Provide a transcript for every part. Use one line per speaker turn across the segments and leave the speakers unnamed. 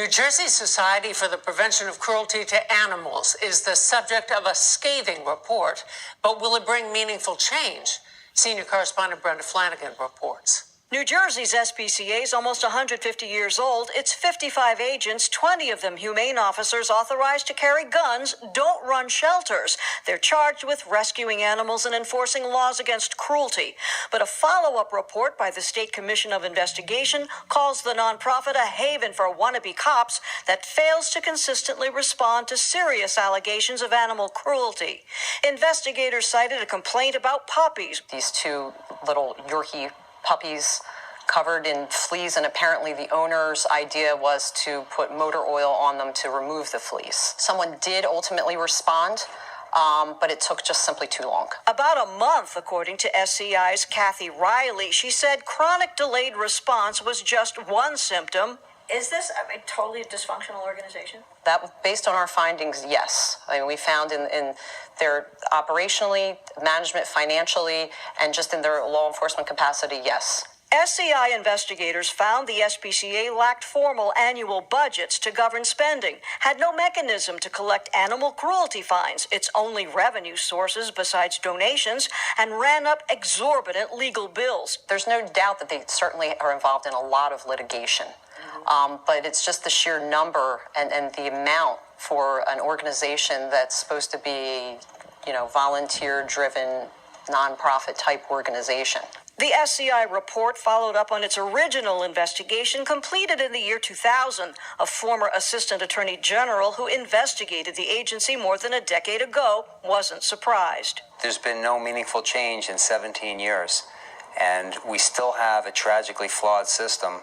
New Jersey Society for the Prevention of Cruelty to Animals is the subject of a scathing report, but will it bring meaningful change? Senior correspondent Brenda Flanagan reports.
New Jersey's SPCA is almost 150 years old. Its 55 agents, 20 of them humane officers authorized to carry guns, don't run shelters. They're charged with rescuing animals and enforcing laws against cruelty. But a follow-up report by the State Commission of Investigation calls the nonprofit a haven for wannabe cops that fails to consistently respond to serious allegations of animal cruelty. Investigators cited a complaint about puppies.
These two little Yorkie puppies covered in fleas, and apparently the owner's idea was to put motor oil on them to remove the fleas. Someone did ultimately respond, but it took just simply too long.
About a month, according to SCI's Kathy Riley. She said chronic delayed response was just one symptom. Is this a totally dysfunctional organization?
That, based on our findings, yes. I mean, we found in their operationally, management, financially, and just in their law enforcement capacity, yes.
SCI investigators found the SPCA lacked formal annual budgets to govern spending, had no mechanism to collect animal cruelty fines, its only revenue sources besides donations, and ran up exorbitant legal bills.
There's no doubt that they certainly are involved in a lot of litigation. But it's just the sheer number and the amount for an organization that's supposed to be, volunteer-driven, nonprofit type organization.
The SCI report followed up on its original investigation completed in the year 2000. A former assistant attorney general who investigated the agency more than a decade ago wasn't surprised.
There's been no meaningful change in 17 years, and we still have a tragically flawed system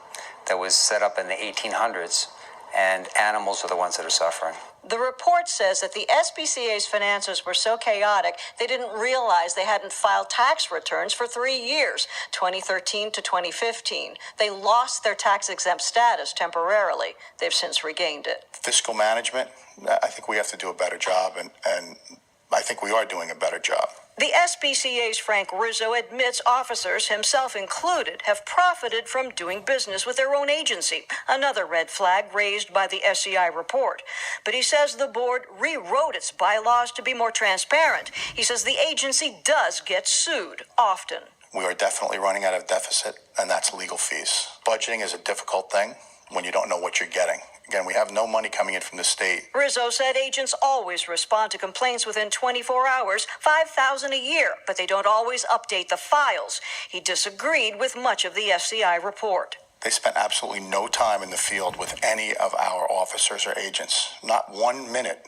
that was set up in the 1800s, and animals are the ones that are suffering.
The report says that the SPCA's finances were so chaotic, they didn't realize they hadn't filed tax returns for 3 years, 2013 to 2015. They lost their tax-exempt status temporarily. They've since regained it.
Fiscal management, I think we have to do a better job, and I think we are doing a better job.
The SPCA's Frank Rizzo admits officers, himself included, have profited from doing business with their own agency, another red flag raised by the SCI report. But he says the board rewrote its bylaws to be more transparent. He says the agency does get sued often.
We are definitely running out of deficit, and that's legal fees. Budgeting is a difficult thing when you don't know what you're getting. Again, we have no money coming in from the state.
Rizzo said agents always respond to complaints within 24 hours, 5,000 a year, but they don't always update the files. He disagreed with much of the SCI report.
They spent absolutely no time in the field with any of our officers or agents, not 1 minute,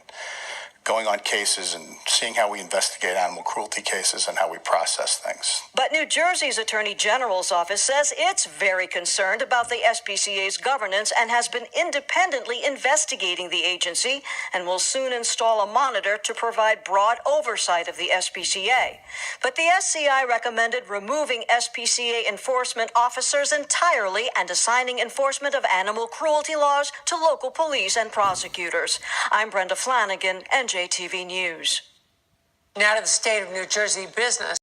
going on cases and seeing how we investigate animal cruelty cases and how we process things.
But New Jersey's Attorney General's office says it's very concerned about the SPCA's governance and has been independently investigating the agency and will soon install a monitor to provide broad oversight of the SPCA. But the SCI recommended removing SPCA enforcement officers entirely and assigning enforcement of animal cruelty laws to local police and prosecutors. I'm Brenda Flanagan, NJTV News.
Now to the state of New Jersey business.